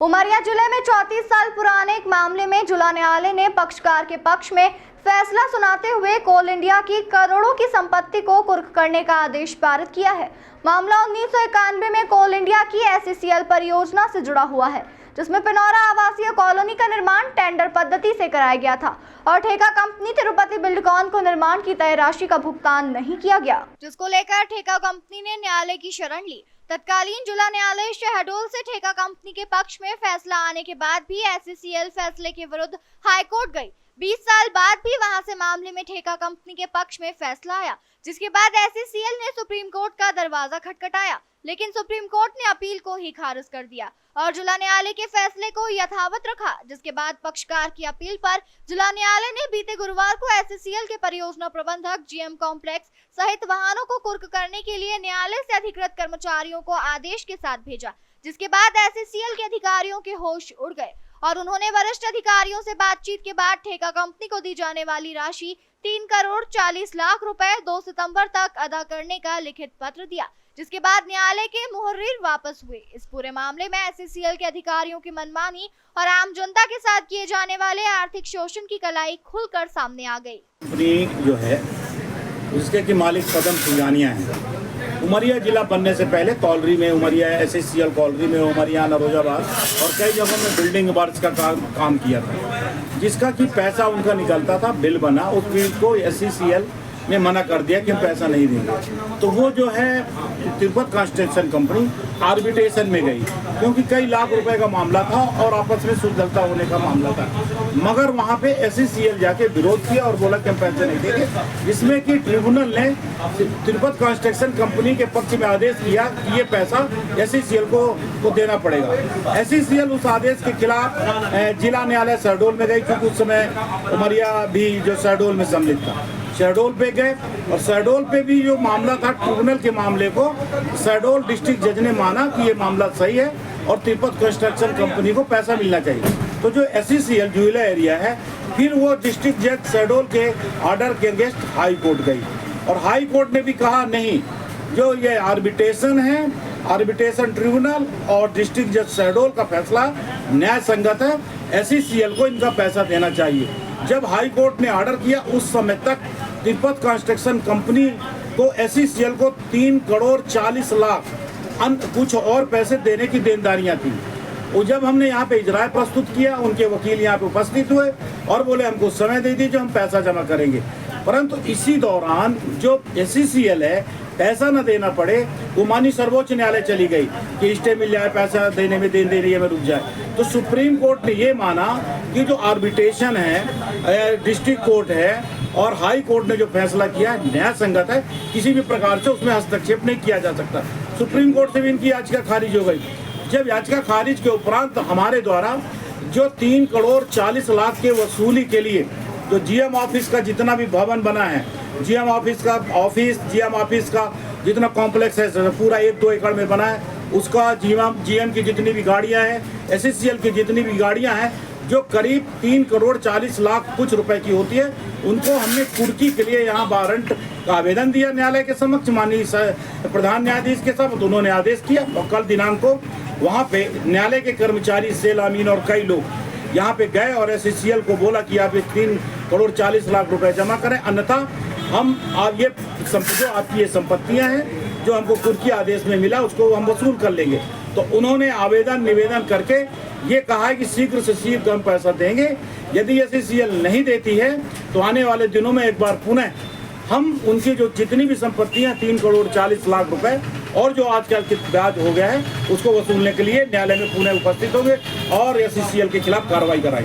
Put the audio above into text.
उमरिया जिले में 34 साल पुराने एक मामले में जिला न्यायालय ने पक्षकार के पक्ष में फैसला सुनाते हुए कोल इंडिया की करोड़ों की संपत्ति को कुर्क करने का आदेश पारित किया है। मामला 1991 में कोल इंडिया की SCCL परियोजना से जुड़ा हुआ है, जिसमें पिनौरा आवासीय कॉलोनी का निर्माण टेंडर पद्धति से कराया गया था और ठेका कंपनी तिरुपति बिल्डकॉन को निर्माण की तय राशि का भुगतान नहीं किया गया, जिसको लेकर ठेका कंपनी ने न्यायालय की शरण ली। तत्कालीन जिला न्यायालय शहडोल से ठेका कंपनी के पक्ष में फैसला आने के बाद भी SCCL फैसले के विरुद्ध हाईकोर्ट गई। 20 साल बाद भी वहां से मामले में ठेका कंपनी के पक्ष में फैसला आया, जिसके बाद SCCL ने सुप्रीम कोर्ट का दरवाजा खटखटाया, लेकिन सुप्रीम कोर्ट ने अपील को ही खारिज कर दिया और जिला न्यायालय के फैसले को यथावत रखा। जिसके बाद पक्षकार की अपील पर जिला न्यायालय ने बीते गुरुवार को SCCL के परियोजना प्रबंधक GM कॉम्प्लेक्स सहित वाहनों को कुर्क करने के लिए न्यायालय से अधिकृत कर्मचारियों को आदेश के साथ भेजा, जिसके बाद SCCL के अधिकारियों के होश उड़ गए और उन्होंने वरिष्ठ अधिकारियों से बातचीत के बाद ठेका कंपनी को दी जाने वाली राशि 3 करोड़ 40 लाख रुपए 2 सितंबर तक अदा करने का लिखित पत्र दिया, जिसके बाद न्यायालय के मुहर्रिर वापस हुए। इस पूरे मामले में SCCL के अधिकारियों की मनमानी और आम जनता के साथ किए जाने वाले आर्थिक शोषण की कलाई खुलकर सामने आ गई। कंपनी जो है उसके की मालिक पदम सिंघानिया है। उमरिया जिला बनने से पहले कॉलरी में उमरिया SCCL कॉलरी में उमरिया नरोजाबाद और कई जगहों में बिल्डिंग वर्क्स का काम किया था, जिसका कि पैसा उनका निकलता था, बिल बना, उस बिल को SCCL ने मना कर दिया कि हम पैसा नहीं देंगे। तो वो जो है तिरुपति कंस्ट्रक्शन कंपनी आर्बिट्रेशन में गई, क्योंकि कई लाख रुपए का मामला था और आपस में सुलझता होने का मामला था। मगर वहाँ पे SCCL जाके विरोध किया और बोला कि हम पैसे नहीं देंगे, जिसमें कि ट्रिब्यूनल ने तिरुपति कंस्ट्रक्शन कंपनी के पक्ष में आदेश किया कि ये पैसा SCCL को देना पड़ेगा। SCCL उस आदेश के खिलाफ जिला न्यायालय शहडोल में गई, क्योंकि उस समय उमरिया भी जो शहडोल में सम्मिलित था। शहडोल पे गए और शहडोल पे भी जो मामला था ट्रिब्यूनल के मामले को शहडोल डिस्ट्रिक्ट जज ने माना कि ये मामला सही है और तिरुपति कंस्ट्रक्शन कंपनी को पैसा मिलना चाहिए। तो जो SCCL जुइला एरिया है, फिर वो डिस्ट्रिक्ट जज शहडोल के ऑर्डर के अगेंस्ट हाई कोर्ट गई और हाई कोर्ट ने भी कहा नहीं, जो ये आर्बिट्रेशन है, आर्बिट्रेशन ट्रिब्यूनल और डिस्ट्रिक्ट जज शहडोल का फैसला न्याय संगत है, SCCL को इनका पैसा देना चाहिए। जब हाई कोर्ट ने ऑर्डर किया, उस समय तक तिरुपति कंस्ट्रक्शन कंपनी को SCCL को 3 करोड़ 40 लाख कुछ और पैसे देने की देनदारियां थी। और जब हमने यहाँ पे इजराय प्रस्तुत किया, उनके वकील यहाँ पे उपस्थित हुए और बोले हमको समय दे दीजिए, हम पैसा जमा करेंगे। परंतु इसी दौरान जो SCCL है, पैसा न देना पड़े, वो मानी सर्वोच्च न्यायालय चली गई कि स्टे मिल जाए, पैसा देने में देन देने में रुक जाए। तो सुप्रीम कोर्ट ने ये माना कि जो आर्बिट्रेशन है, डिस्ट्रिक्ट कोर्ट है और हाई कोर्ट ने जो फैसला किया न्याय संगत है, किसी भी प्रकार से उसमें हस्तक्षेप नहीं किया जा सकता। सुप्रीम कोर्ट से भी इनकी याचिका खारिज हो गई। जब याचिका खारिज के उपरांत हमारे द्वारा जो 3 करोड़ 40 लाख के वसूली के लिए जो GM ऑफिस का जितना भी भवन बना है, GM ऑफिस का GM ऑफिस का जितना कॉम्प्लेक्स है पूरा 1-2 एकड़ में बना है, उसका GM की जितनी भी गाड़ियां हैं, SCCL की जितनी भी गाड़ियां हैं, जो करीब 3 करोड़ 40 लाख कुछ रुपए की होती है, उनको हमने कुर्की के लिए यहाँ वारंट का आवेदन दिया न्यायालय के समक्ष। माननीय प्रधान न्यायाधीश के साथ उन्होंने आदेश किया और कल दिनांक को वहाँ पे न्यायालय के कर्मचारी सेल अमीन और कई लोग यहाँ पे गए और SCCL को बोला कि आप 3 करोड़ 40 लाख रुपए जमा करें, अन्यथा हम आप ये जो आपकी ये संपत्तियां हैं जो हमको कुर्की आदेश में मिला उसको हम वसूल कर लेंगे। तो उन्होंने निवेदन करके ये कहा है कि शीघ्र से शीघ्र हम पैसा देंगे। यदि SCCL नहीं देती है तो आने वाले दिनों में एक बार पुनः हम उनकी जो जितनी भी संपत्तियां 3 करोड़ 40 लाख रुपए और जो आजकल के ब्याज हो गया है उसको वसूलने के लिए न्यायालय में पुनः उपस्थित होंगे और SCCL के खिलाफ कार्रवाई कराएंगे।